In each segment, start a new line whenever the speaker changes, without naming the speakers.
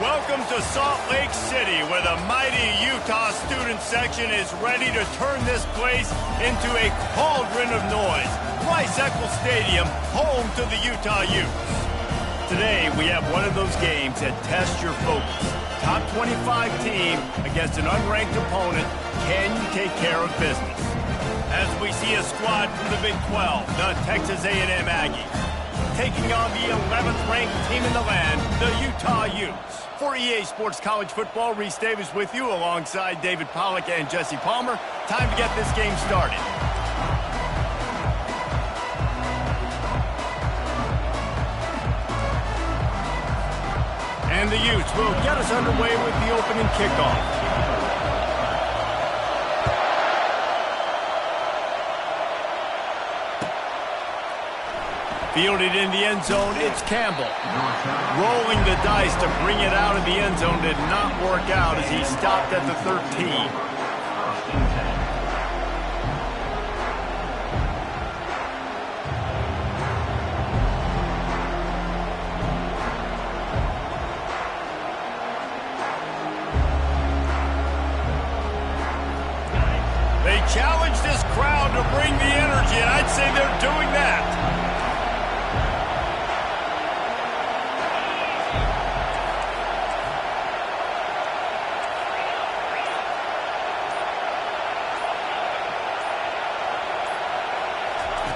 Welcome to Salt Lake City, where the mighty Utah student section is ready to turn this place into a cauldron of noise. Rice-Eccles Stadium, home to the Utah Utes. Today, we have one of those games that tests your focus. Top 25 team against an unranked opponent. Can you take care of business? As we see a squad from the Big 12, the Texas A&M Aggies, taking on the 11th ranked team in the land, the Utah Utes. For EA Sports College Football, Reese Davis with you alongside David Pollack and Jesse Palmer. Time to get this game started. And the Utes will get us underway with the opening kickoff. Fielded in the end zone, it's Campbell. Rolling the dice to bring it out of the end zone did not work out as he stopped at the 13. They challenge this crowd to bring the energy, and I'd say they're doing that.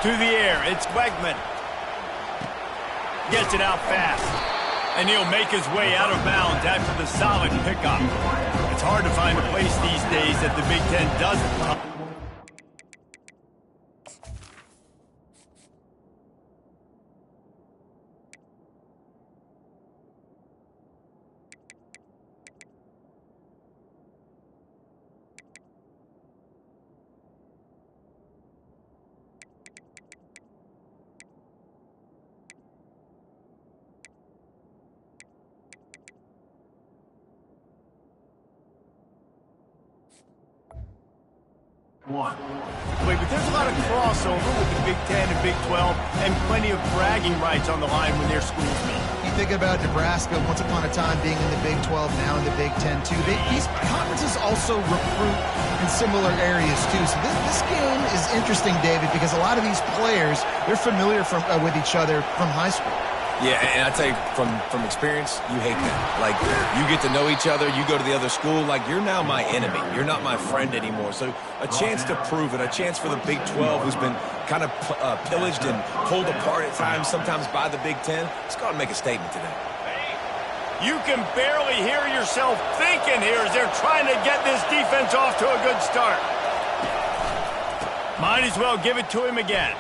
To the air, it's Wegman. Gets it out fast. And he'll make his way out of bounds after the solid pickup. It's hard to find a place these days that the Big Ten doesn't. But there's a lot of crossover with the Big Ten and Big 12 and plenty of bragging rights on the line when their schools meet.
You think about Nebraska once upon a time being in the Big 12, now in the Big 10 too. These conferences also recruit in similar areas too. So this game is interesting, David, because a lot of these players, they're familiar with each other from high school.
Yeah, and I tell you, from experience, you hate that. Like, you get to know each other, you go to the other school, like, you're now my enemy. You're not my friend anymore. So a chance to prove it, a chance for the Big 12, who's been kind of pillaged and pulled apart at times, sometimes by the Big 10. Let's go and make a statement today.
You can barely hear yourself thinking here as they're trying to get this defense off to a good start. Might as well give it to him again.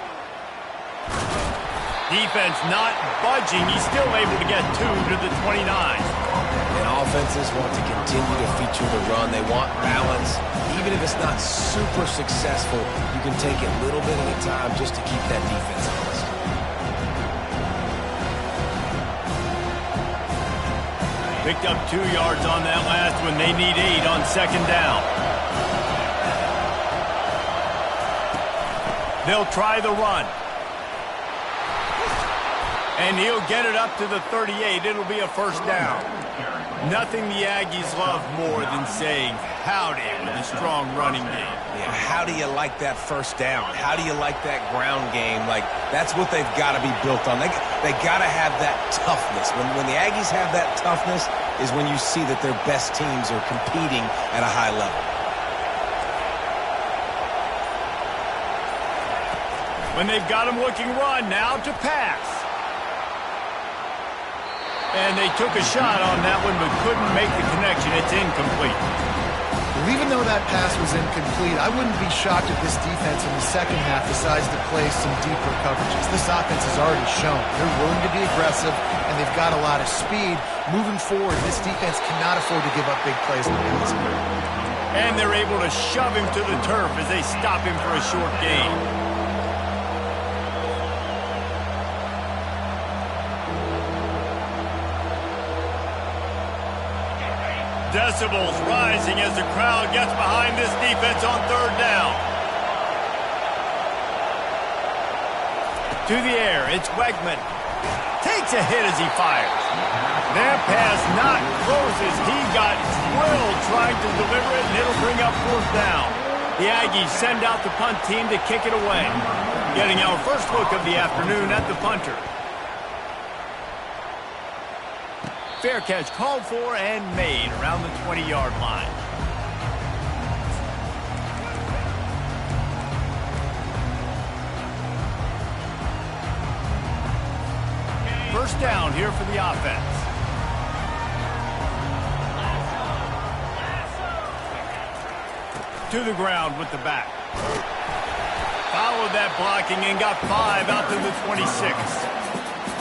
Defense not budging. He's still able to get 2 to the 29.
And offenses want to continue to feature the run. They want balance. Even if it's not super successful, you can take it little bit at a time just to keep that defense honest.
Picked up 2 yards on that last one. They need 8 on second down. They'll try the run. And he'll get it up to the 38. It'll be a first down. Nothing the Aggies love more than saying howdy with a strong running game.
Yeah, how do you like that first down? How do you like that ground game? Like, that's what they've got to be built on. They got to have that toughness. When the Aggies have that toughness is when you see that their best teams are competing at a high level.
When they've got him looking run, now to pass. And they took a shot on that one, but couldn't make the connection. It's incomplete.
Well, even though that pass was incomplete, I wouldn't be shocked if this defense in the second half decides to play some deeper coverages. This offense has already shown they're willing to be aggressive, and they've got a lot of speed. Moving forward, this defense cannot afford to give up big plays in the passing game.
And they're able to shove him to the turf as they stop him for a short gain. Decibels rising as the crowd gets behind this defense on third down. To the air, it's Wegman. Takes takes a hit as he fires. That pass not close as he got drilled trying to deliver it, and it'll bring up 4th down. The Aggies send out the punt team to kick it away. Getting our first look of the afternoon at the punter. Fair catch called for and made around the 20-yard line. First down here for the offense. To the ground with the back. Followed that blocking and got 5 out to the 26.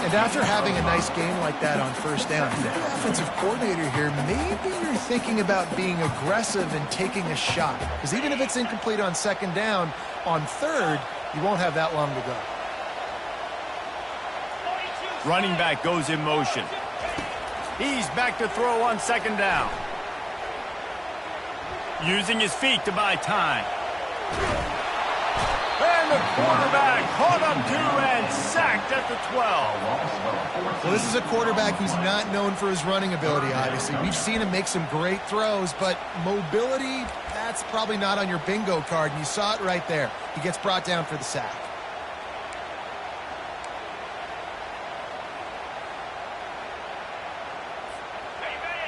And after having a nice game like that on first down, if you're the offensive coordinator here, maybe you're thinking about being aggressive and taking a shot. Because even if it's incomplete on 2nd down, on 3rd, you won't have that long to go.
Running back goes in motion. He's back to throw on 2nd down. Using his feet to buy time. And the quarterback caught up to and sacked at the 12.
Well, this is a quarterback who's not known for his running ability, obviously. We've seen him make some great throws, but mobility, that's probably not on your bingo card, and you saw it right there. He gets brought down for the sack.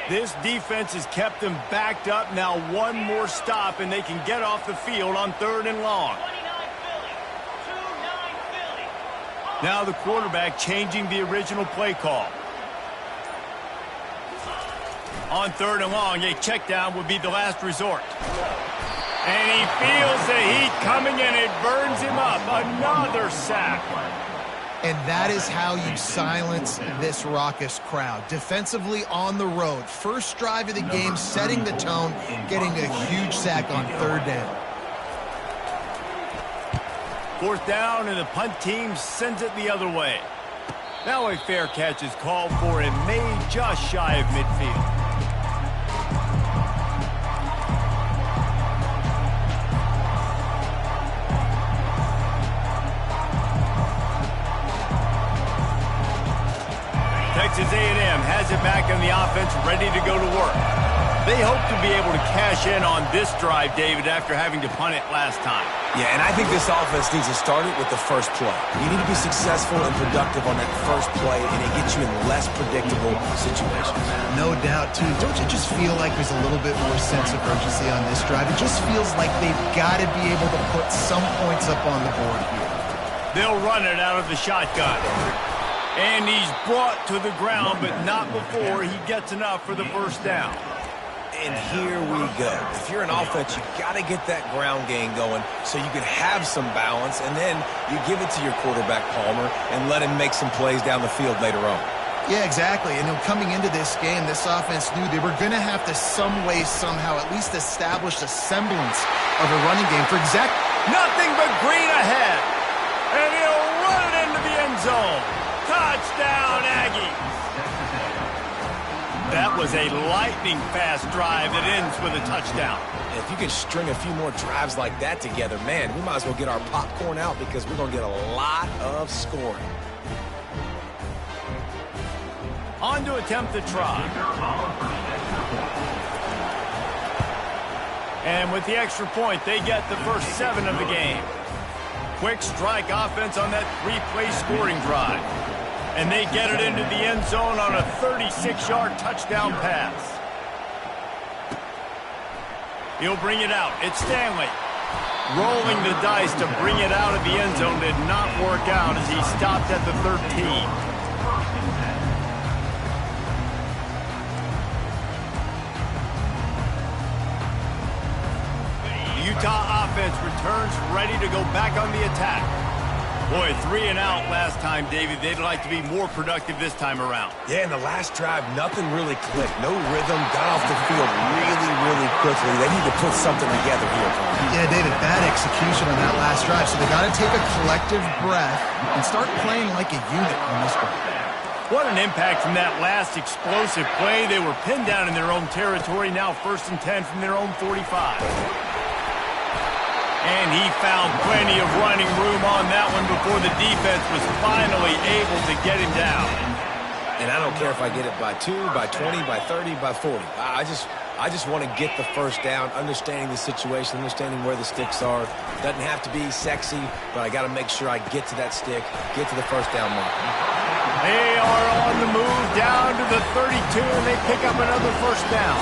This defense has kept them backed up. Now one more stop, and they can get off the field on 3rd and long. Now the quarterback changing the original play call. On 3rd and long, a check down would be the last resort. And he feels the heat coming, and it burns him up. Another sack.
And that is how you silence this raucous crowd. Defensively on the road. First drive of the game, setting the tone, getting a huge sack on 3rd down.
4th down, and the punt team sends it the other way. Now a fair catch is called for and made just shy of midfield. Texas A&M has it back on the offense, ready to go to work. They hope to be able to cash in on this drive, David, after having to punt it last time.
Yeah, and I think this offense needs to start it with the first play. You need to be successful and productive on that first play, and it gets you in less predictable situations.
No doubt, too. Don't you just feel like there's a little bit more sense of urgency on this drive? It just feels like they've got to be able to put some points up on the board here.
They'll run it out of the shotgun. And he's brought to the ground, but not before he gets enough for the first down.
And here we go. If you're an offense, you got to get that ground game going so you can have some balance, and then you give it to your quarterback, Palmer, and let him make some plays down the field later on.
Yeah, exactly. And coming into this game, this offense knew they were going to have to some way, somehow, at least establish a semblance of a running game for
nothing but green ahead. And he'll run it into the end zone. Touchdown, Aggies. That was a lightning-fast drive that ends with a touchdown.
If you can string a few more drives like that together, man, we might as well get our popcorn out because we're going to get a lot of scoring.
On to attempt the try. And with the extra point, they get the first 7 of the game. Quick strike offense on that 3-play scoring drive. And they get it into the end zone on a 36-yard touchdown pass. He'll bring it out. It's Stanley. Rolling the dice to bring it out of the end zone did not work out as he stopped at the 13. The Utah offense returns ready to go back on the attack. Boy, 3 and out last time, David. They'd like to be more productive this time around.
Yeah, in the last drive, nothing really clicked. No rhythm, got off the field really quickly. They need to put something together here.
Yeah, David, bad execution on that last drive. So they got to take a collective breath and start playing like a unit on this one.
What an impact from that last explosive play. They were pinned down in their own territory, now 1st and 10 from their own 45. And he found plenty of running room on that one before the defense was finally able to get him down.
And I don't care if I get it by 2, by 20, by 30, by 40. I just want to get the first down, understanding the situation, understanding where the sticks are. Doesn't have to be sexy, but I got to make sure I get to that stick, get to the first down mark.
They are on the move down to the 32, and they pick up another first down.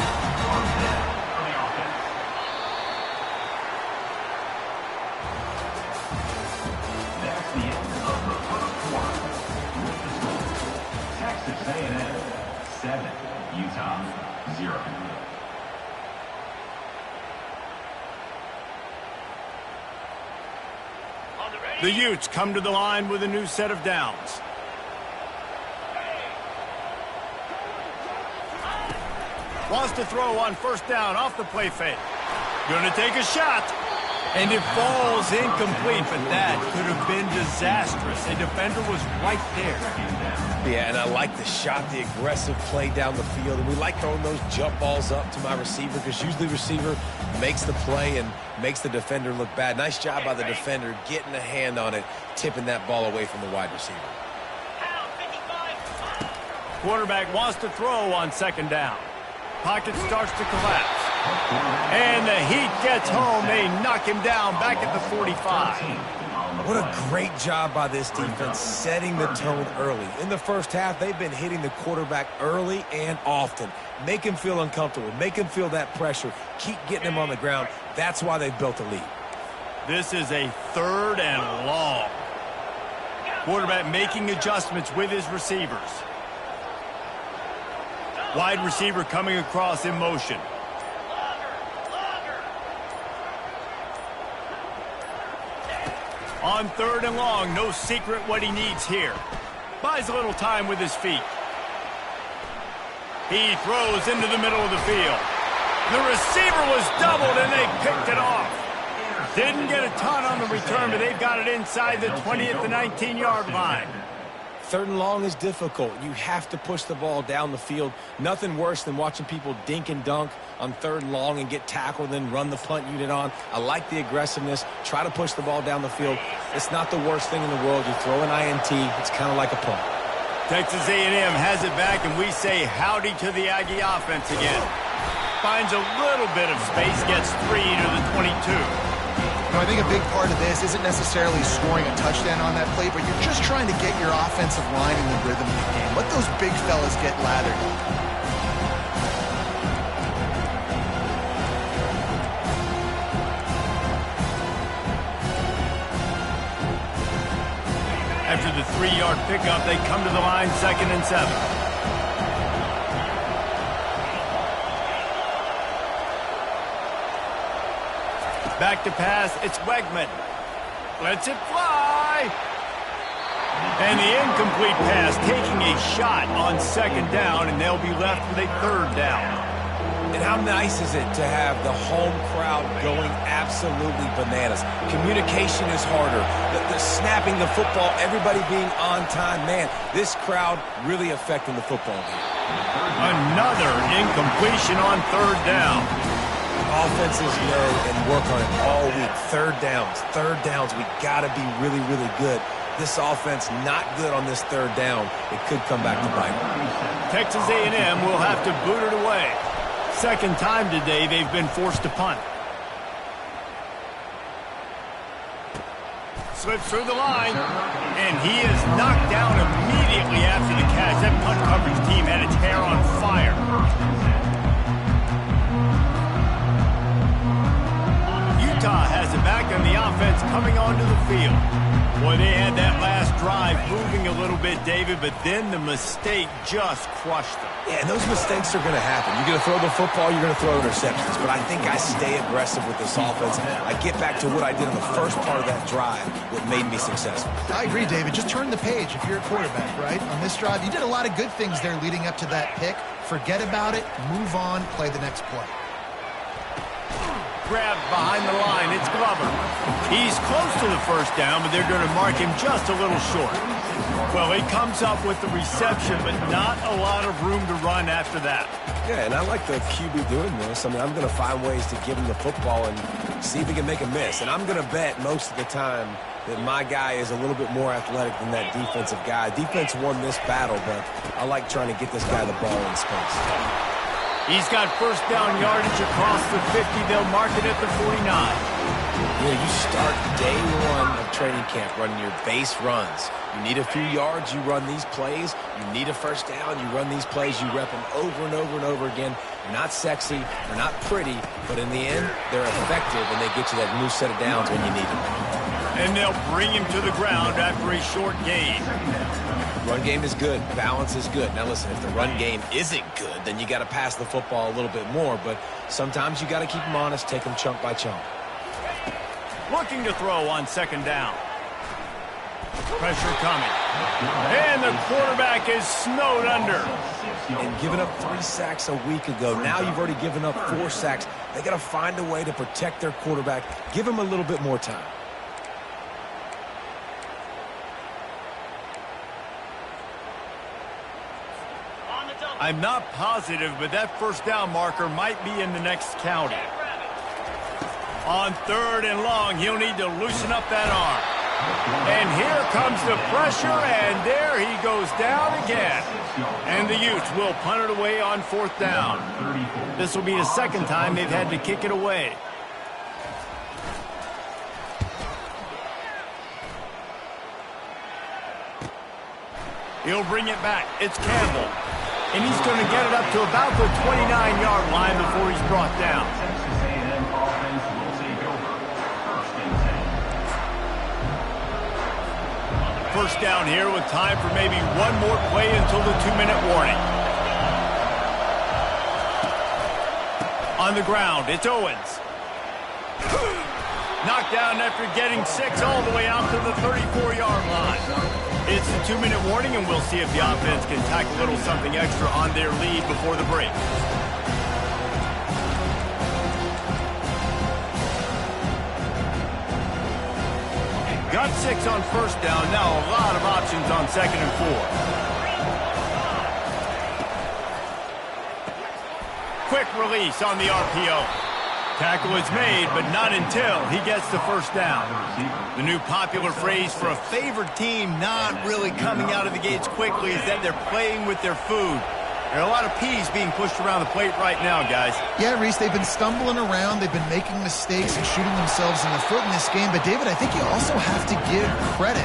That's the end of the first quarter. Texas A&M 7, Utah 0.
The Utes come to the line with a new set of downs. Wants to throw on first down off the play fake. Gonna take a shot. And it falls incomplete, but that could have been disastrous. A defender was right there.
Yeah, and I like the shot, the aggressive play down the field. And we like throwing those jump balls up to my receiver because usually the receiver makes the play and makes the defender look bad. Nice job by the defender getting a hand on it, tipping that ball away from the wide receiver.
Quarterback wants to throw on second down. Pocket starts to collapse. And the Heat gets home. They knock him down back at the 45.
What a great job by this defense setting the tone early. In the first half, they've been hitting the quarterback early and often. Make him feel uncomfortable. Make him feel that pressure. Keep getting him on the ground. That's why they've built a lead.
This is a 3rd and long. Quarterback making adjustments with his receivers. Wide receiver coming across in motion. On 3rd and long, no secret what he needs here. Buys a little time with his feet. He throws into the middle of the field. The receiver was doubled, and they picked it off. Didn't get a ton on the return, but they've got it inside the 20 at the 19-yard line.
3rd and long is difficult. You have to push the ball down the field. Nothing worse than watching people dink and dunk on 3rd and long and get tackled, then run the punt unit on. I like the aggressiveness. Try to push the ball down the field. It's not the worst thing in the world. You throw an INT, it's kind of like a punt.
Texas A&M has it back, and we say howdy to the Aggie offense again. Finds a little bit of space, gets 3 to the 22.
I think a big part of this isn't necessarily scoring a touchdown on that play, but you're just trying to get your offensive line in the rhythm of the game. Let those big fellas get lathered.
After the 3-yard pickup, they come to the line 2nd and 7. Back to pass, it's Wegman. Lets it fly. And the incomplete pass taking a shot on 2nd down, and they'll be left with a 3rd down.
And how nice is it to have the home crowd going absolutely bananas? Communication is harder. The snapping the football, everybody being on time. Man, this crowd really affecting the football game.
Another incompletion on 3rd down.
Offenses know and work on it all week. 3rd downs. We got to be really, really good. This offense not good on this 3rd down. It could come back to bite.
Texas A&M will have to boot it away. 2nd time today they've been forced to punt. Slips through the line, and he is knocked down immediately after the catch. That punt coverage team had its hair on fire. Utah has it back, and the offense coming onto the field. Boy, they had that last drive moving a little bit, David, but then the mistake just crushed them.
Yeah, and those mistakes are going to happen. You're going to throw the football, you're going to throw interceptions. But I think I stay aggressive with this offense. I get back to what I did in the first part of that drive, what made me successful.
I agree, David. Just turn the page if you're a quarterback, right? On this drive, you did a lot of good things there leading up to that pick. Forget about it, move on, play the next play.
Grabbed behind the line, it's Glover. He's close to the first down, but they're going to mark him just a little short. Well, he comes up with the reception, but not a lot of room to run after that.
Yeah, and I like the QB doing this. I mean, I'm going to find ways to give him the football and see if he can make a miss. And I'm going to bet most of the time that my guy is a little bit more athletic than that defensive guy. Defense won this battle, but I like trying to get this guy the ball in space.
He's got first down yardage across the 50. They'll mark it at the 49.
You start day one of training camp running your base runs. You need a few yards, you run these plays. You need a first down, you run these plays. You rep them over and over and over again. They're not sexy, they're not pretty, but in the end, they're effective, and they get you that new set of downs when you need them.
And they'll bring him to the ground after a short gain.
Run game is good. Balance is good. Now, listen, if the run game isn't good, then you got to pass the football a little bit more, but sometimes you got to keep them honest, take them chunk by chunk.
Looking to throw on second down. Pressure coming. And the quarterback is snowed under.
And giving up 3 sacks a week ago. Now you've already given up 4 sacks. They got to find a way to protect their quarterback. Give him a little bit more time.
I'm not positive, but that first down marker might be in the next county. On third and long, he'll need to loosen up that arm. And here comes the pressure, and there he goes down again. And the Utes will punt it away on fourth down. This will be the second time they've had to kick it away. He'll bring it back. It's Campbell. And he's going to get it up to about the 29-yard line before he's brought down. First down here with time for maybe one more play until the 2-minute warning. On the ground, it's Owens. Knocked down after getting 6 all the way out to the 34-yard line. It's the 2-minute warning, and we'll see if the offense can tack a little something extra on their lead before the break. Got 6 on first down. Now a lot of options on second and 4. Quick release on the RPO. Tackle is made, but not until he gets the first down. The new popular phrase for a favored team not really coming out of the gates quickly is that they're playing with their food. There are a lot of peas being pushed around the plate right now, guys.
Yeah, Reese, they've been stumbling around. They've been making mistakes and shooting themselves in the foot in this game. But, David, I think you also have to give credit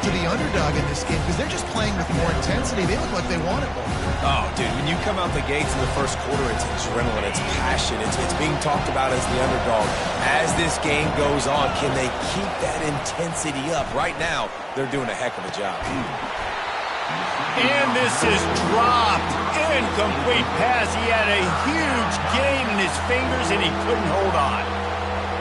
to the underdog in this game because they're just playing with more intensity. They look like they want it more.
Oh, dude, when you come out the gates in the first quarter, it's adrenaline, it's passion, it's being talked about as the underdog. As this game goes on, can they keep that intensity up? Right now, they're doing a heck of a job.
And this is dropped. Incomplete pass. He had a huge gain in his fingers, and he couldn't hold on.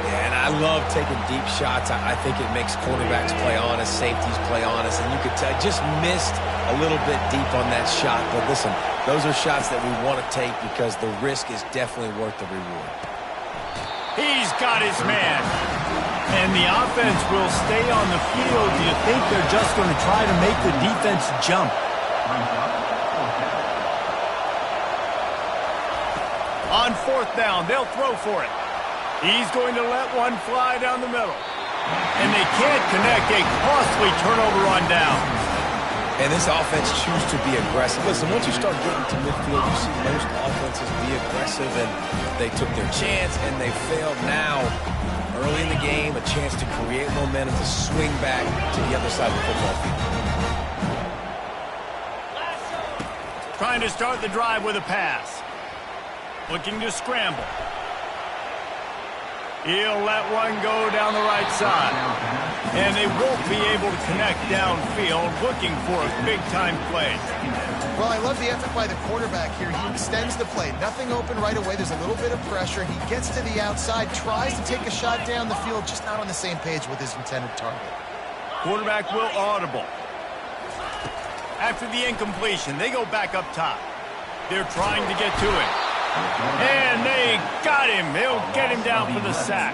Yeah, and I love taking deep shots. I think it makes quarterbacks play honest, safeties play honest, and you could tell just missed a little bit deep on that shot. But listen, those are shots that we want to take because the risk is definitely worth the reward.
He's got his man. And the offense will stay on the field. Do you think they're just going to try to make the defense jump? On fourth down, they'll throw for it. He's going to let one fly down the middle. And they can't connect. A costly turnover on down.
And this offense chooses to be aggressive. Listen, once you start getting to midfield, you see most offenses be aggressive, and they took their chance, and they failed. Now, early in the game, a chance to create momentum, to swing back to the other side of the football field.
Trying to start the drive with a pass. Looking to scramble. He'll let one go down the right side. And they won't be able to connect downfield, looking for a big-time play.
Well, I love the effort by the quarterback here. He extends the play. Nothing open right away. There's a little bit of pressure. He gets to the outside, tries to take a shot down the field, just not on the same page with his intended target.
Quarterback will audible. After the incompletion, they go back up top. They're trying to get to him. And they got him. They'll get him down for the sack.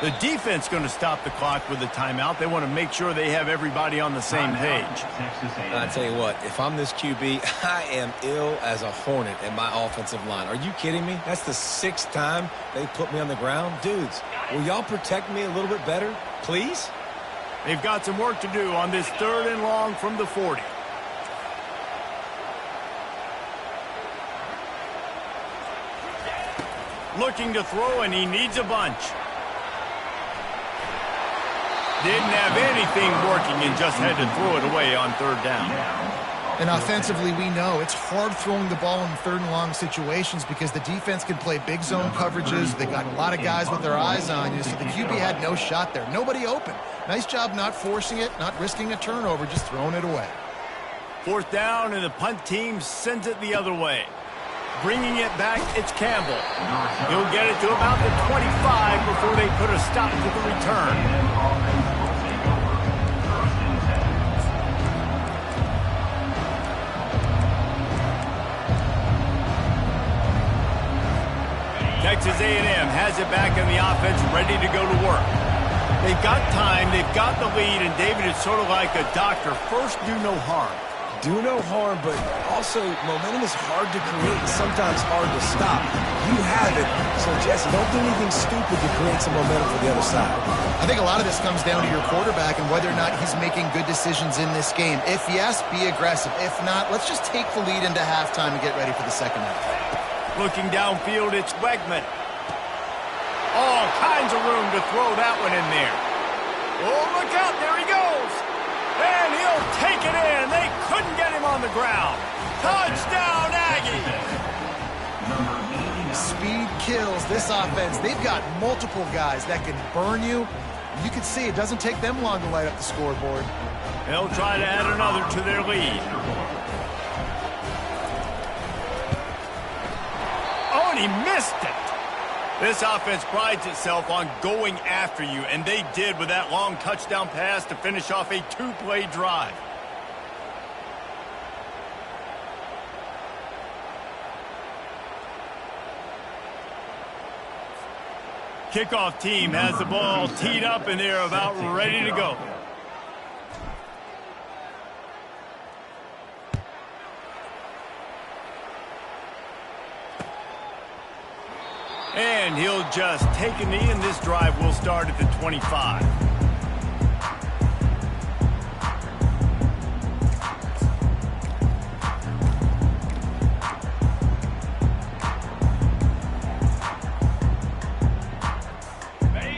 The defense going to stop the clock with a timeout. They want to make sure they have everybody on the same page.
I tell you what, if I'm this QB, I am ill as a hornet in my offensive line. Are you kidding me? That's the 6th time they put me on the ground. Dudes, will y'all protect me a little bit better, please?
They've got some work to do on this 3rd and long from the 40. Looking to throw, and he needs a bunch. Didn't have anything working and just had to throw it away on 3rd down.
And offensively, we know it's hard throwing the ball in 3rd and long situations because the defense can play big zone coverages. They got a lot of guys with their eyes on you, so the QB had no shot there. Nobody open. Nice job not forcing it, not risking a turnover, just throwing it away.
4th down, and the punt team sends it the other way. Bringing it back, it's Campbell. He'll get it to about the 25 before they put a stop to the return. Texas A&M has it back in the offense, ready to go to work. They've got time, they've got the lead, and David is sort of like a doctor. First, do no harm.
Do no harm, but also momentum is hard to create and sometimes hard to stop. You have it, so Jesse, don't do anything stupid to create some momentum for the other side.
I think a lot of this comes down to your quarterback and whether or not he's making good decisions in this game. If yes, be aggressive. If not, let's just take the lead into halftime and get ready for the second half.
Looking downfield, it's Wegman. All kinds of room to throw that one in there. Oh, look out, there he goes. And he'll take it in. They couldn't get him on the ground. Touchdown, Aggie.
Speed kills this offense. They've got multiple guys that can burn you. You can see it doesn't take them long to light up the scoreboard.
They'll try to add another to their lead. Oh, and he missed it. This offense prides itself on going after you, and they did with that long touchdown pass to finish off a 2-play drive. Kickoff team has the ball teed up, and they're about ready to go. And he'll just take a knee, and this drive will start at the 25.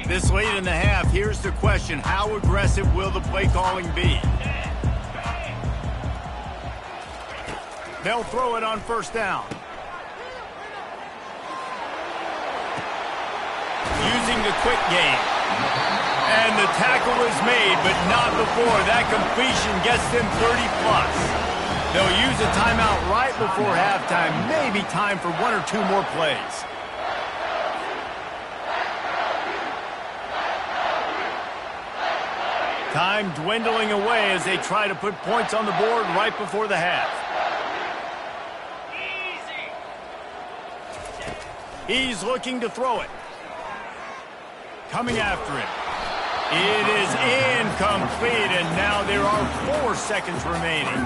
This late in the half, here's the question: how aggressive will the play calling be? They'll throw it on 1st down. Using the quick game. And the tackle is made, but not before that completion gets them 30+. They'll use a timeout right before halftime. Maybe time for 1 or 2 more plays. Time dwindling away as they try to put points on the board right before the half. He's looking to throw it. Coming after him. It is incomplete, and now there are 4 seconds remaining.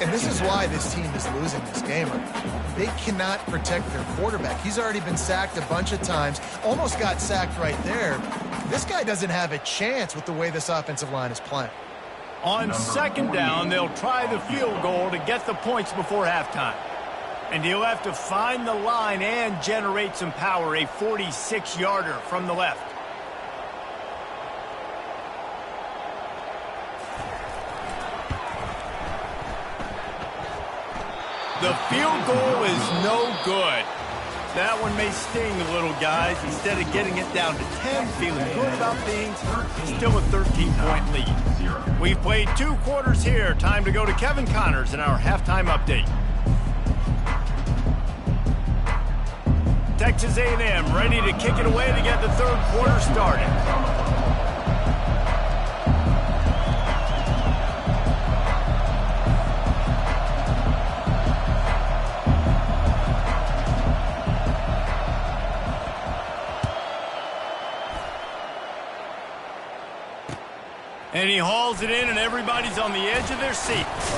And this is why this team is losing this game. They cannot protect their quarterback. He's already been sacked a bunch of times, almost got sacked right there. This guy doesn't have a chance with the way this offensive line is playing.
On 2nd down, they'll try the field goal to get the points before halftime. And he'll have to find the line and generate some power, a 46-yarder from the left. The field goal is no good. That one may sting a little, guys. Instead of getting it down to 10, feeling good about things, still a 13-point lead. We've played 2 quarters here. Time to go to Kevin Connors in our halftime update. Texas A&M ready to kick it away to get the 3rd quarter started. And he hauls it in, and everybody's on the edge of their seats.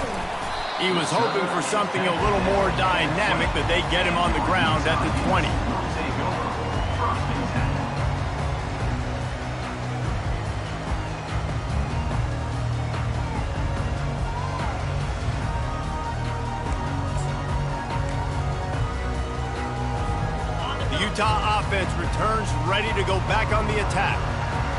He was hoping for something a little more dynamic, but they get him on the ground at the 20. The Utah offense returns ready to go back on the attack.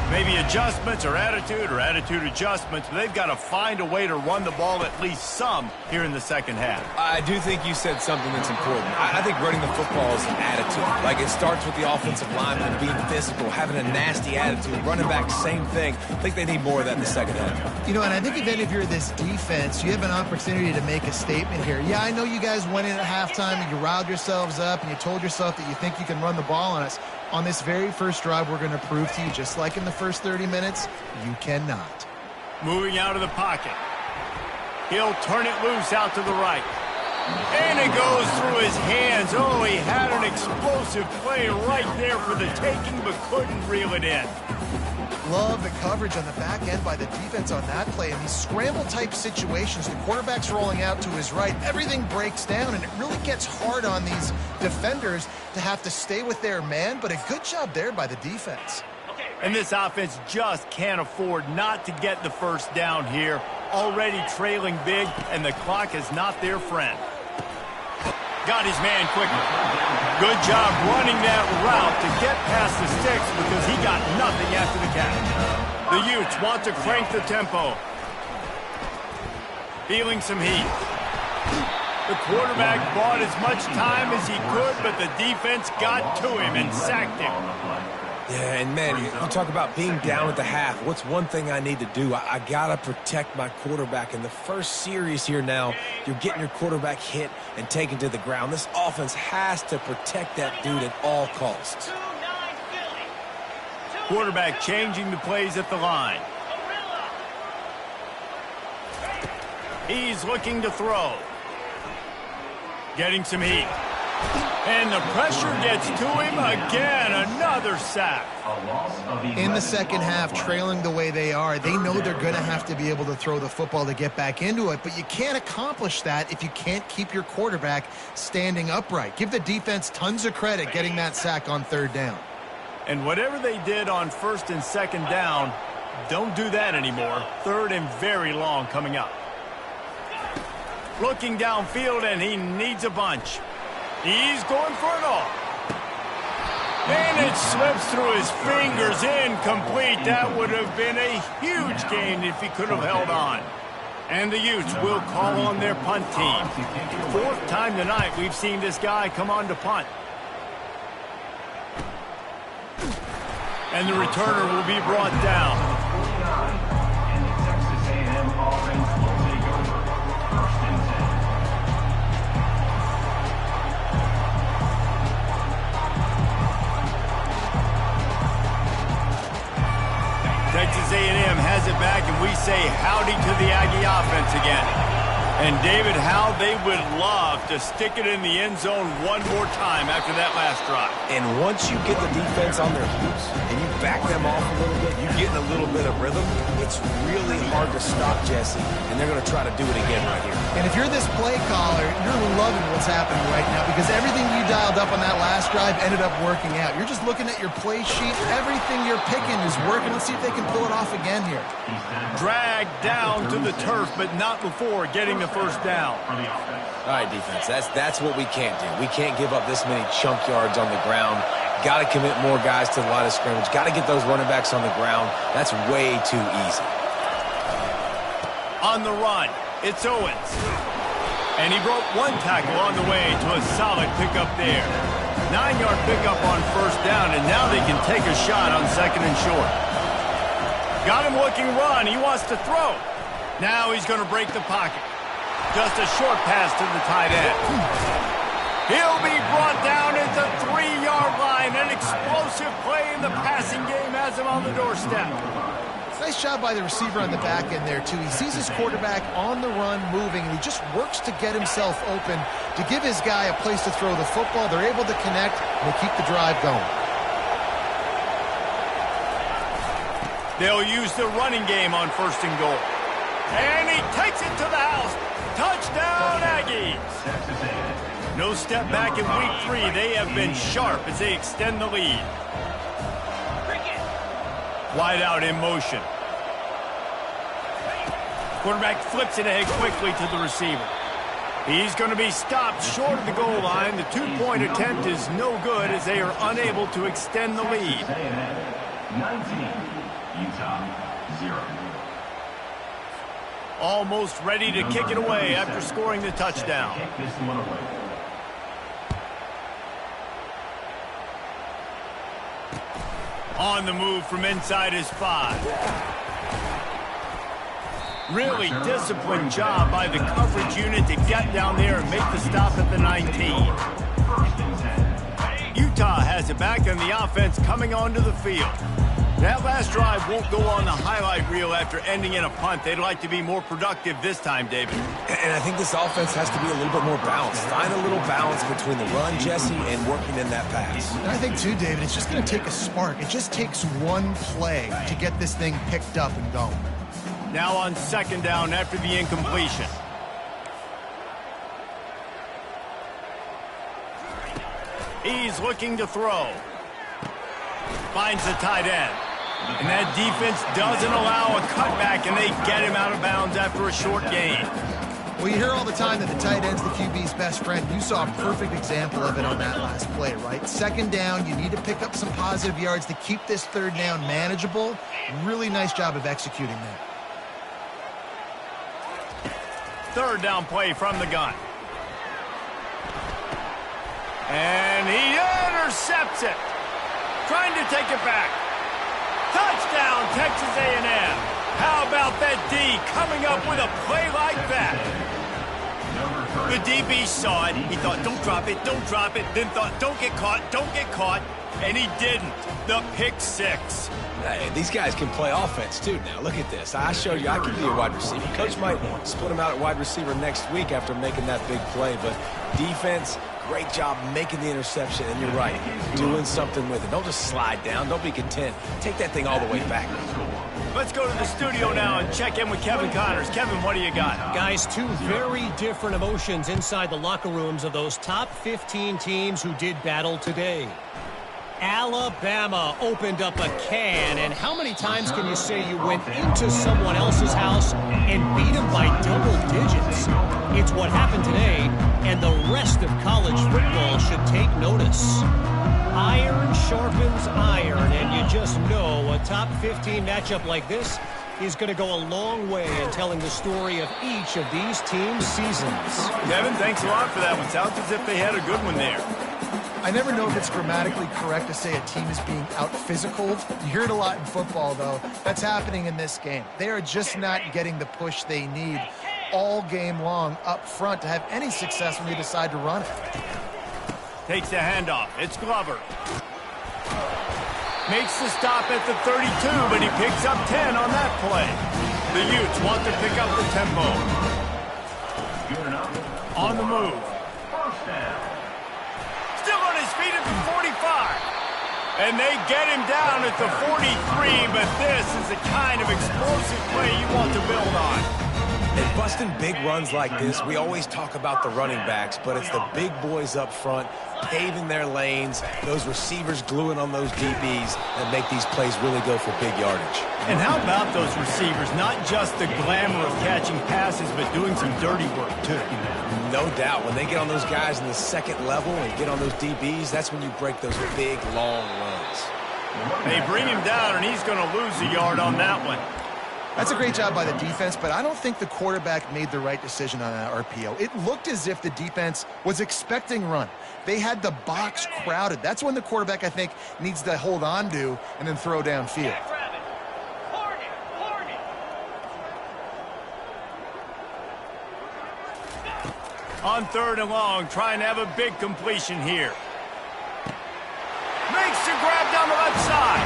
Maybe adjustments or attitude adjustments, but they've got to find a way to run the ball at least some here in the second half.
I do think you said something that's important. I think running the football is an attitude. Like, it starts with the offensive lineman being physical, having a nasty attitude. Running back, same thing. I think they need more of that in the second half.
You know, and I think even if you're this defense, you have an opportunity to make a statement here. Yeah, I know you guys went in at halftime and you riled yourselves up and you told yourself that you think you can run the ball on us. On this very first drive, we're going to prove to you, just like in the first 30 minutes, you cannot.
Moving out of the pocket. He'll turn it loose out to the right. And it goes through his hands. Oh, he had an explosive play right there for the taking, but couldn't reel it in.
Love the coverage on the back end by the defense on that play. In these scramble-type situations, the quarterback's rolling out to his right. Everything breaks down, and it really gets hard on these defenders to have to stay with their man, but a good job there by the defense.
And this offense just can't afford not to get the first down here. Already trailing big, and the clock is not their friend. Got his man quickly. Good job running that route to get past the sticks because he got nothing after the catch. The Utes want to crank the tempo. Feeling some heat. The quarterback bought as much time as he could, but the defense got to him and sacked him.
Yeah, and man, you talk about being down at the half. What's one thing I need to do? I got to protect my quarterback. In the first series here now, you're getting your quarterback hit and taken to the ground. This offense has to protect that dude at all costs.
Quarterback changing the plays at the line. He's looking to throw. Getting some heat. And the pressure gets to him again. Another sack.
In the second half, trailing the way they are, they know they're going to have to be able to throw the football to get back into it, but you can't accomplish that if you can't keep your quarterback standing upright. Give the defense tons of credit getting that sack on third down.
And whatever they did on first and second down, don't do that anymore. Third and very long coming up. Looking downfield, and he needs a bunch. He's going for it all. And it slips through his fingers, incomplete. That would have been a huge gain if he could have held on. And the Utes will call on their punt team. Fourth time tonight we've seen this guy come on to punt. And the returner will be brought down.
And the Texas A&M offense will take over. First and 10.
Texas A&M has it back, and we say howdy to the Aggie offense again. And David, how they would love to stick it in the end zone one more time after that last drive.
And once you get the defense on their heels and you back them off a little bit, you get in a little bit of rhythm, it's really hard to stop Jesse, and they're going to try to do it again right here.
And if you're this play caller, you're loving what's happening right now because everything you dialed up on that last drive ended up working out. You're just looking at your play sheet. Everything you're picking is working. Let's see if they can pull it off again here.
Dragged down to the turf, but not before getting the first down.
All right, defense, that's what we can't do. We can't give up this many chunk yards on the ground. Got to commit more guys to the line of scrimmage. Got to get those running backs on the ground. That's way too easy.
On the run, it's Owens. And he broke one tackle on the way to a solid pickup there. 9-yard pickup on first down, and now they can take a shot on second and short. Got him looking run. He wants to throw. Now he's going to break the pocket. Just a short pass to the tight end. He'll be brought down at the 3-yard line. An explosive play in the passing game has him on the doorstep.
Nice job by the receiver on the back end there, too. He sees his quarterback on the run moving, and he just works to get himself open to give his guy a place to throw the football. They're able to connect, and they keep the drive going.
They'll use the running game on first and goal. And he takes it to the house. Touchdown, Aggies. No step back in week 3. They have been sharp as they extend the lead. Wide out in motion. Quarterback flips it ahead quickly to the receiver. He's going to be stopped short of the goal line. The two-point attempt is no good as they are unable to extend the lead.
19, Utah 0.
Almost ready to kick it away after scoring the touchdown.
Kick this one away.
On the move from inside his 5. Really disciplined job by the coverage unit to get down there and make the stop at the 19. Utah has it back and the offense coming onto the field. That last drive won't go on the highlight reel after ending in a punt. They'd like to be more productive this time, David.
And I think this offense has to be a little bit more balanced. Find a little balance between the run, Jesse, and working in that pass.
And I think, too, David, it's just going to take a spark. It just takes one play to get this thing picked up and going.
Now on second down after the incompletion. He's looking to throw. Finds the tight end. And that defense doesn't allow a cutback, and they get him out of bounds after a short gain.
Well, you hear all the time that the tight end's the QB's best friend. You saw a perfect example of it on that last play, right? Second down, you need to pick up some positive yards to keep this third down manageable. Really nice job of executing that.
Third down play from the gun. And he intercepts it. Trying to take it back. Touchdown, Texas A&M. How about that D coming up with a play like that? The DB saw it. He thought, don't drop it, don't drop it. Then thought, don't get caught, don't get caught. And he didn't. The pick 6.
Hey, these guys can play offense, too, now. Look at this. I showed you I can be a wide receiver. Coach might split him out at wide receiver next week after making that big play. But defense, great job making the interception. And you're right, doing something with it. Don't just slide down. Don't be content. Take that thing all the way back.
Let's go to the studio now and check in with Kevin Connors. Kevin, what do you got?
Guys, two very different emotions inside the locker rooms of those top 15 teams who did battle today. Alabama opened up a can, and how many times can you say you went into someone else's house and beat them by double digits? It's what happened today, and the rest of college football should take notice. Iron sharpens iron, and you just know a top 15 matchup like this is going to go a long way in telling the story of each of these teams' seasons.
Kevin, thanks a lot for that one. Sounds as if they had a good one there.
I never know if it's grammatically correct to say a team is being out-physicaled. You hear it a lot in football, though. That's happening in this game. They are just not getting the push they need all game long up front to have any success when they decide to run it.
Takes the handoff. It's Glover. Makes the stop at the 32, but he picks up 10 on that play. The Utes want to pick up the tempo. On the move. Still on his feet at the 45. And they get him down at the 43, but this is the kind of explosive play you want to build on.
And busting big runs like this, we always talk about the running backs, but it's the big boys up front paving their lanes, those receivers gluing on those DBs that make these plays really go for big yardage.
And how about those receivers? Not just the glamour of catching passes, but doing some dirty work, too.
No doubt. When they get on those guys in the second level and get on those DBs, that's when you break those big, long runs.
They bring him down, and he's going to lose a yard on that one.
That's a great job by the defense, but I don't think the quarterback made the right decision on that RPO. It looked as if the defense was expecting run. They had the box crowded. That's when the quarterback, I think, needs to hold on to and then throw downfield.
On third and long, trying to have a big completion here. Makes the grab down the left side.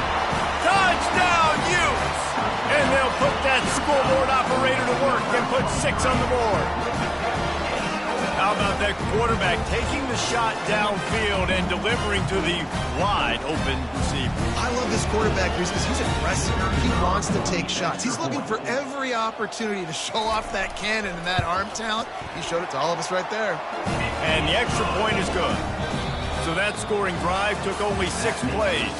Touchdown, Utes! And they'll put that scoreboard operator to work and put 6 on the board. How about that quarterback taking the shot downfield and delivering to the wide open receiver?
I love this quarterback because he's aggressive. He wants to take shots. He's looking for every opportunity to show off that cannon and that arm talent. He showed it to all of us right there.
And the extra point is good. So that scoring drive took only 6 plays.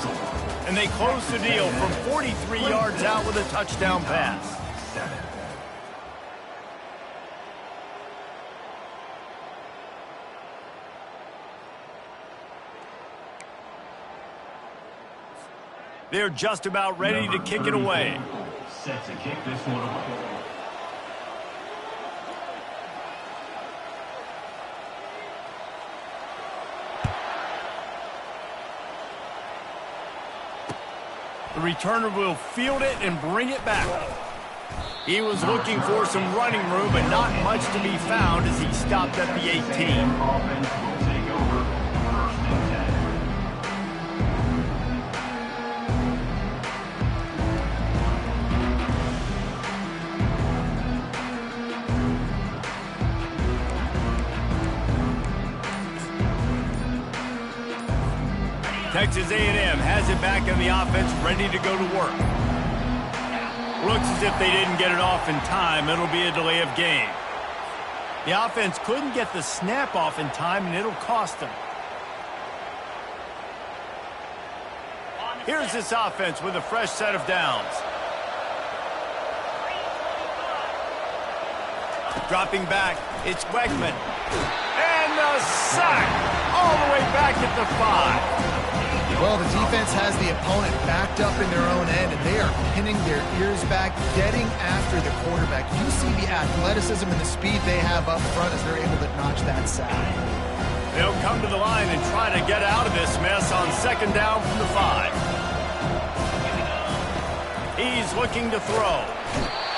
And they closed the deal from 43 yards out with a touchdown pass. They're just about ready to kick it away.
Set to kick this one away.
The returner will field it and bring it back. He was looking for some running room, but not much to be found as he stopped at the 18.
Offense will take over 1st and 10.
Texas A&M has it back in the offense, ready to go to work. Looks as if they didn't get it off in time. It'll be a delay of game. The offense couldn't get the snap off in time, and it'll cost them. Here's this offense with a fresh set of downs. Dropping back, it's Weigman. And the sack all the way back at the 5.
Well, the defense has the opponent backed up in their own end, and they are pinning their ears back, getting after the quarterback. You see the athleticism and the speed they have up front as they're able to notch that sack.
They'll come to the line and try to get out of this mess on 2nd down from the 5. He's looking to throw.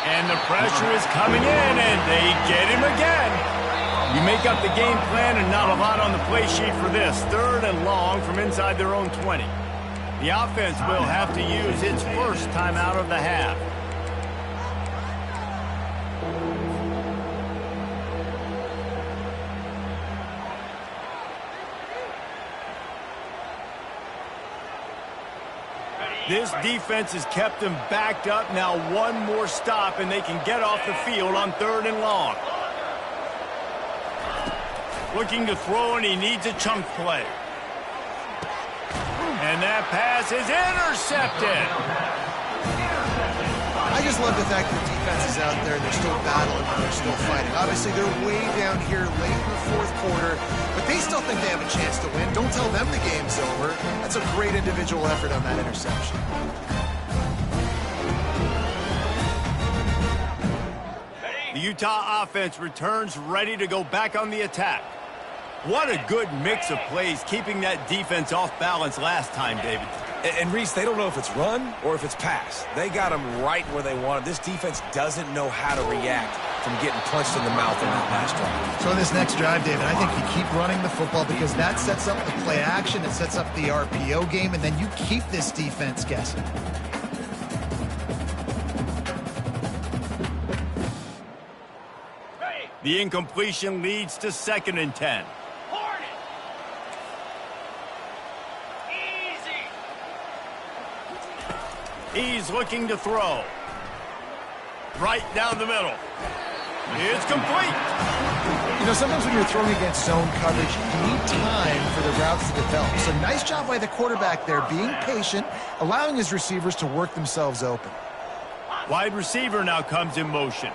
And the pressure is coming in, and they get him again. You make up the game plan and not a lot on the play sheet for this. 3rd and long from inside their own 20. The offense will have to use its first timeout of the half. This defense has kept them backed up. Now one more stop, and they can get off the field on 3rd and long. Looking to throw, and he needs a chunk play. And that pass is intercepted.
I just love the fact that the defense is out there and they're still battling and they're still fighting. Obviously, they're way down here late in the 4th quarter, but they still think they have a chance to win. Don't tell them the game's over. That's a great individual effort on that interception.
The Utah offense returns ready to go back on the attack. What a good mix of plays, keeping that defense off balance last time, David.
And Reese, they don't know if it's run or if it's pass. They got them right where they want it. This defense doesn't know how to react from getting punched in the mouth on that last drive.
So in this next drive, David, I think you keep running the football because that sets up the play action, it sets up the RPO game, and then you keep this defense guessing.
The incompletion leads to 2nd and 10. He's looking to throw. Right down the middle. It's complete.
You know, sometimes when you're throwing against zone coverage, you need time for the routes to develop. So nice job by the quarterback there, being patient, allowing his receivers to work themselves open.
Wide receiver now comes in motion.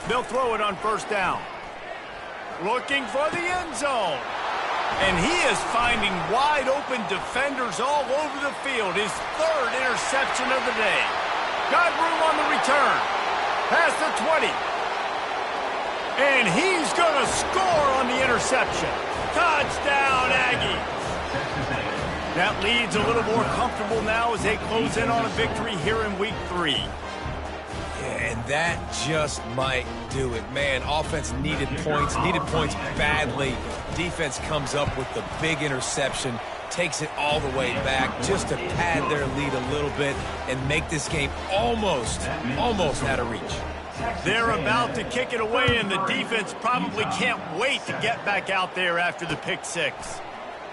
They'll throw it on 1st down. Looking for the end zone. And he is finding wide-open defenders all over the field. His 3rd interception of the day. Got room on the return. Past the 20. And he's going to score on the interception. Touchdown, Aggies. That lead's a little more comfortable now as they close in on a victory here in Week 3.
And that just might do it. Man, offense needed points badly. Defense comes up with the big interception, takes it all the way back just to pad their lead a little bit and make this game almost out of reach.
They're about to kick it away, and the defense probably can't wait to get back out there after the pick 6.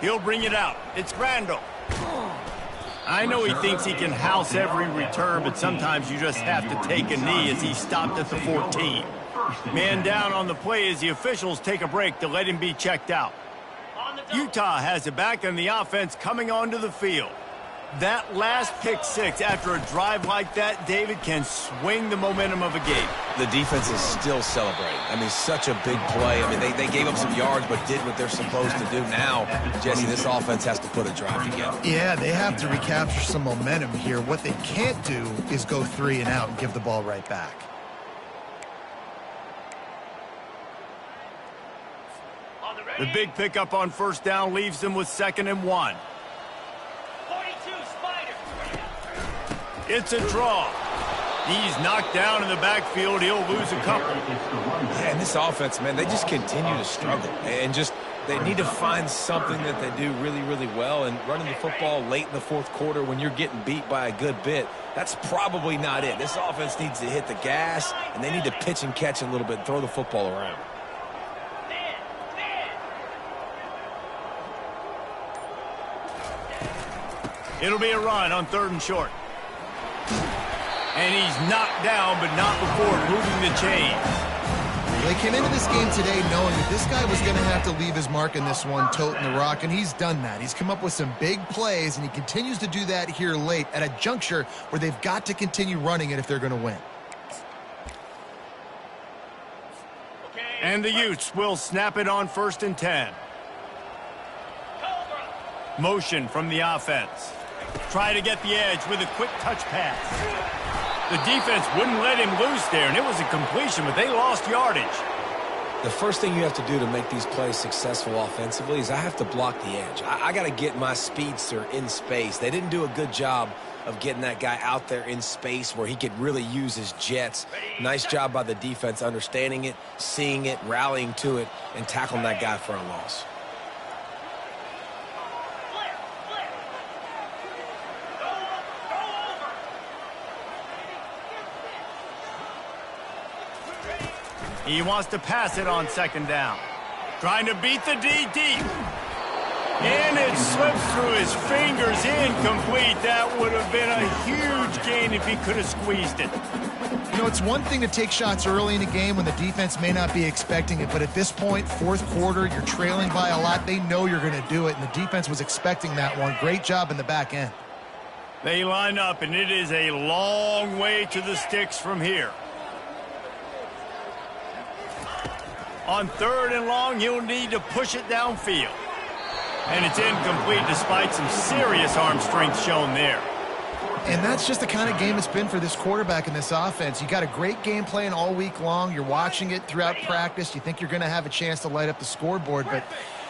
He'll bring it out. It's Randall. I know he thinks he can house every return, but sometimes you just have to take a knee as he stopped at the 14. Man down on the play as the officials take a break to let him be checked out. Utah has it back, and the offense coming onto the field. That last pick six after a drive like that, David, can swing the momentum of a game.
The defense is still celebrating. I mean, such a big play. I mean, they gave up some yards but did what they're supposed to do. Now, Jesse, this offense has to put a drive together.
Yeah, they have to recapture some momentum here. What they can't do is go 3 and out and give the ball right back.
The big pickup on first down leaves them with 2nd and 1. It's a draw. He's knocked down in the backfield. He'll lose a couple.
Yeah, and this offense, man, they just continue to struggle. And they need to find something that they do really, really well. And running the football late in the fourth quarter when you're getting beat by a good bit, that's probably not it. This offense needs to hit the gas, and they need to pitch and catch a little bit and throw the football around.
It'll be a run on 3rd and short. And he's knocked down, but not before moving the chain.
They came into this game today knowing that this guy was going to have to leave his mark in this one, toting the rock, and he's done that. He's come up with some big plays, and he continues to do that here late at a juncture where they've got to continue running it if they're going to win.
And the Utes will snap it on 1st and 10. Motion from the offense. Try to get the edge with a quick touch pass. The defense wouldn't let him loose there, and it was a completion, but they lost yardage.
The first thing you have to do to make these plays successful offensively is I have to block the edge. I got to get my speedster in space. They didn't do a good job of getting that guy out there in space where he could really use his jets. Nice job by the defense understanding it, seeing it, rallying to it, and tackling that guy for a loss.
He wants to pass it on 2nd down. Trying to beat the D deep. And it slipped through his fingers, incomplete. That would have been a huge gain if he could have squeezed it.
You know, it's one thing to take shots early in a game when the defense may not be expecting it, but at this point, 4th quarter, you're trailing by a lot. They know you're going to do it, and the defense was expecting that one. Great job in the back end.
They line up, and it is a long way to the sticks from here. On 3rd and long, he'll need to push it downfield. And it's incomplete despite some serious arm strength shown there.
And that's just the kind of game it's been for this quarterback in this offense. You got a great game plan all week long. You're watching it throughout practice. You think you're going to have a chance to light up the scoreboard, but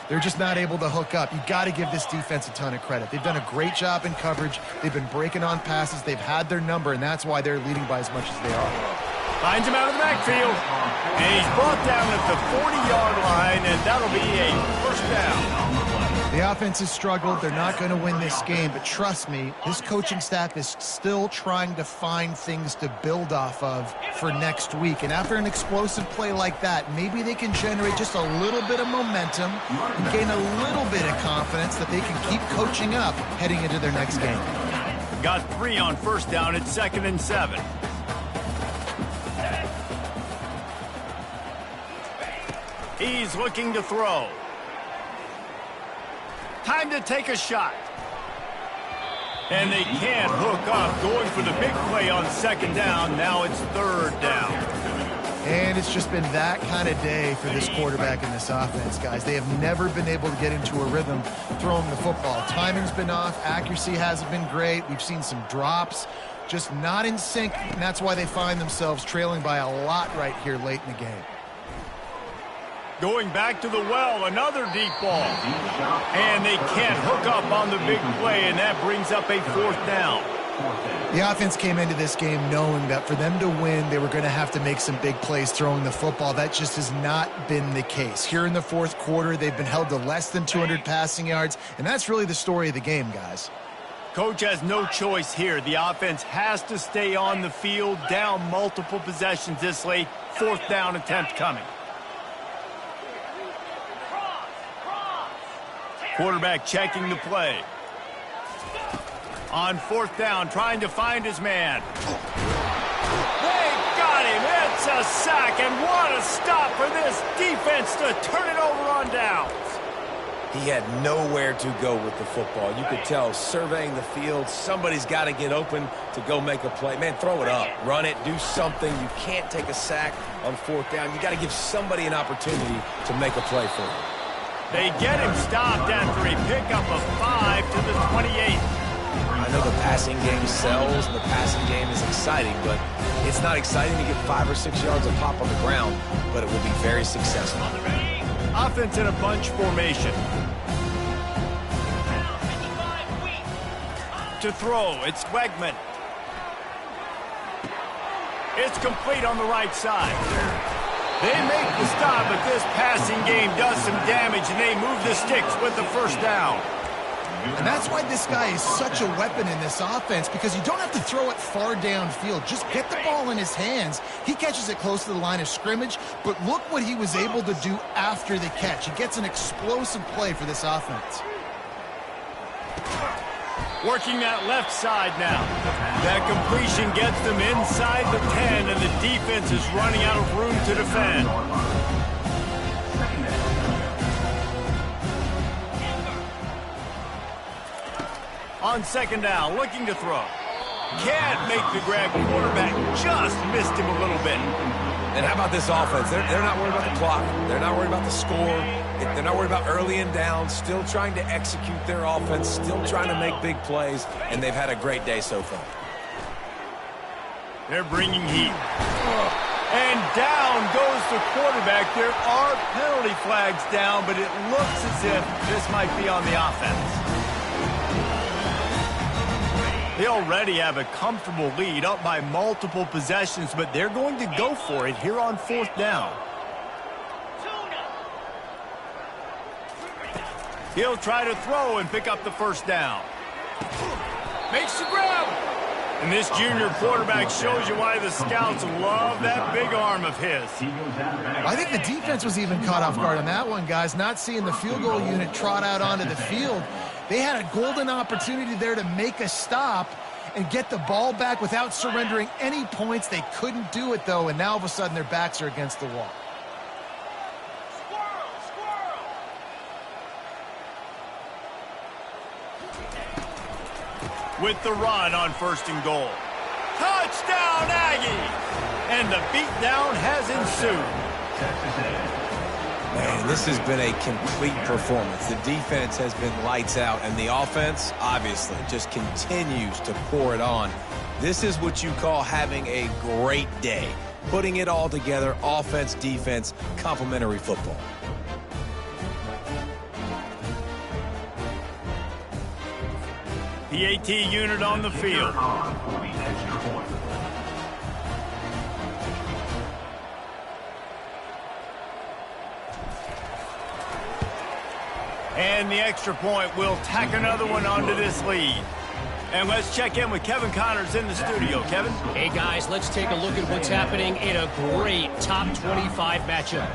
they're just not able to hook up. You got to give this defense a ton of credit. They've done a great job in coverage. They've been breaking on passes. They've had their number, and that's why they're leading by as much as they are.
Finds him out of the backfield. And he's brought down at the 40-yard line, and that'll be a 1st down.
The offense has struggled. They're not going to win this game, but trust me, this coaching staff is still trying to find things to build off of for next week. And after an explosive play like that, maybe they can generate just a little bit of momentum and gain a little bit of confidence that they can keep coaching up heading into their next game.
Got 3 on 1st down at 2nd and 7. He's looking to throw. Time to take a shot. And they can't hook up. Going for the big play on 2nd down. Now it's 3rd down.
And it's just been that kind of day for this quarterback in this offense, guys. They have never been able to get into a rhythm throwing the football. Timing's been off. Accuracy hasn't been great. We've seen some drops. Just not in sync, and that's why they find themselves trailing by a lot right here late in the game.
Going back to the well, another deep ball. And they can't hook up on the big play, and that brings up a 4th down.
The offense came into this game knowing that for them to win, they were going to have to make some big plays throwing the football. That just has not been the case. Here in the 4th quarter, they've been held to less than 200 passing yards, and that's really the story of the game, guys.
Coach has no choice here. The offense has to stay on the field, down multiple possessions this late. 4th down attempt coming. Quarterback checking the play. On 4th down, trying to find his man. They got him. It's a sack, and what a stop for this defense to turn it over on downs.
He had nowhere to go with the football. You could tell, surveying the field, somebody's got to get open to go make a play. Man, throw it up, run it, do something. You can't take a sack on 4th down. You got to give somebody an opportunity to make a play for you.
They get him stopped after a pickup of 5 to the 28.
I know the passing game sells, and the passing game is exciting, but it's not exciting to get 5 or 6 yards of pop on the ground, but it will be very successful.
Offense in a bunch formation. To throw, it's Wegman. It's complete on the right side. They make the stop, but this passing game does some damage, and they move the sticks with the first down.
And that's why this guy is such a weapon in this offense, because you don't have to throw it far downfield. Just get the ball in his hands. He catches it close to the line of scrimmage, but look what he was able to do after the catch. He gets an explosive play for this offense.
Working that left side now. That completion gets them inside the 10, and the defense is running out of room to defend. On 2nd down, looking to throw. Can't make the grab. Quarterback just missed him a little bit.
And how about this offense? They're not worried about the clock. They're not worried about the score. They're not worried about early and down. Still trying to execute their offense. Still trying to make big plays. And they've had a great day so far.
They're bringing heat. And down goes the quarterback. There are penalty flags down, but it looks as if this might be on the offense. They already have a comfortable lead, up by multiple possessions, but they're going to go for it here on 4th down. He'll try to throw and pick up the first down. Makes the grab. And this junior quarterback shows you why the scouts love that big arm of his.
I think the defense was even caught off guard on that one, guys. Not seeing the field goal unit trot out onto the field. They had a golden opportunity there to make a stop and get the ball back without surrendering any points. They couldn't do it, though, and now all of a sudden their backs are against the wall.
With the run on 1st and goal. Touchdown, Aggies! And the beatdown has ensued.
Man, this has been a complete performance. The defense has been lights out, and the offense, obviously, just continues to pour it on. This is what you call having a great day. Putting it all together, offense, defense, complementary football.
The AT unit on the field. And the extra point will tack another one onto this lead. And let's check in with Kevin Connors in the studio. Kevin?
Hey, guys, let's take a look at what's happening in a great top 25 matchup.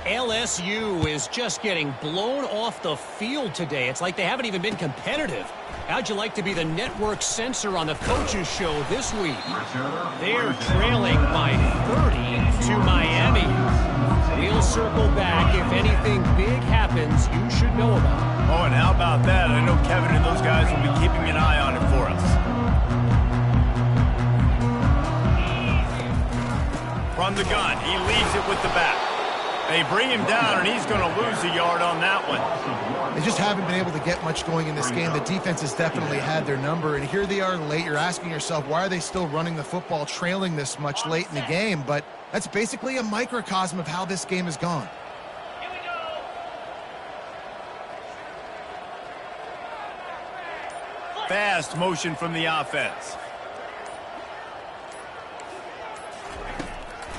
LSU is just getting blown off the field today. It's like they haven't even been competitive. How'd you like to be the network censor on the coaches show this week? They're trailing by 30 to Miami. We'll circle back. If anything big happens, you should know about it.
Oh, and how about that? I know Kevin and those guys will be keeping an eye on it for us. From the gun, he leaves it with the back. They bring him down, and he's going to lose a yard on that one.
They just haven't been able to get much going in this game. The defense has definitely had their number, and here they are late. You're asking yourself, why are they still running the football, trailing this much late in the game? But that's basically a microcosm of how this game has gone.
Fast motion from the offense.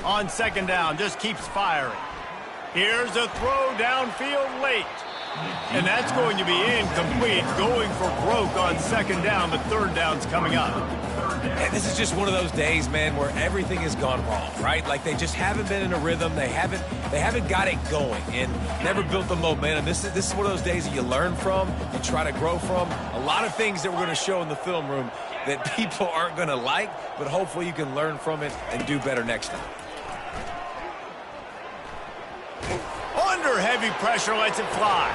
On 2nd down, just keeps firing. Here's a throw downfield late. And that's going to be incomplete. Going for broke on 2nd down, but 3rd down's coming up.
And this is just one of those days, man, where everything has gone wrong, right? Like they just haven't been in a rhythm. They haven't got it going and never built the momentum. This is one of those days that you learn from, you try to grow from. A lot of things that we're going to show in the film room that people aren't going to like, but hopefully you can learn from it and do better next time.
Under heavy pressure, lets it fly.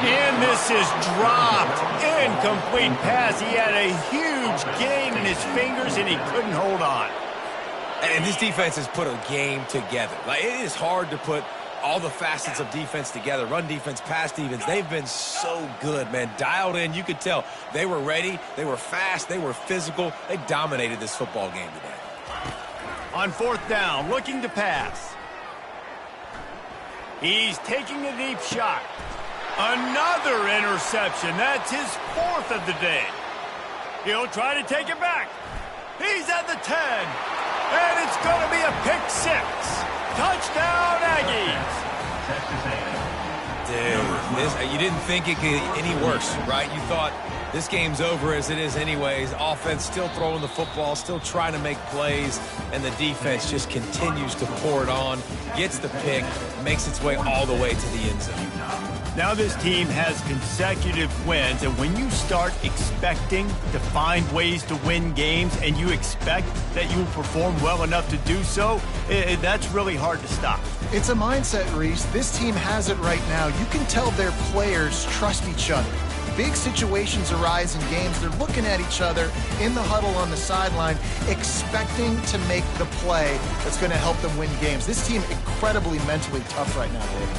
And this is dropped. Incomplete pass. He had a huge gain in his fingers, and he couldn't hold on.
And this defense has put a game together. Like, it is hard to put all the facets of defense together. Run defense, pass defense. They've been so good, man. Dialed in. You could tell they were ready. They were fast. They were physical. They dominated this football game today.
On fourth down, looking to pass. He's taking a deep shot. Another interception. That's his fourth of the day. He'll try to take it back. He's at the 10. And it's going to be a pick six. Touchdown, Aggies.
Dude, you didn't think it could get any worse, right? You thought this game's over as it is anyways. Offense still throwing the football, still trying to make plays, and the defense just continues to pour it on, gets the pick, makes its way all the way to the end zone.
Now this team has consecutive wins, and when you start expecting to find ways to win games and you expect that you will perform well enough to do so, that's really hard to stop.
It's a mindset, Reese. This team has it right now. You can tell their players trust each other. Big situations arise in games. They're looking at each other in the huddle on the sideline, expecting to make the play that's going to help them win games. This team incredibly mentally tough right now, David.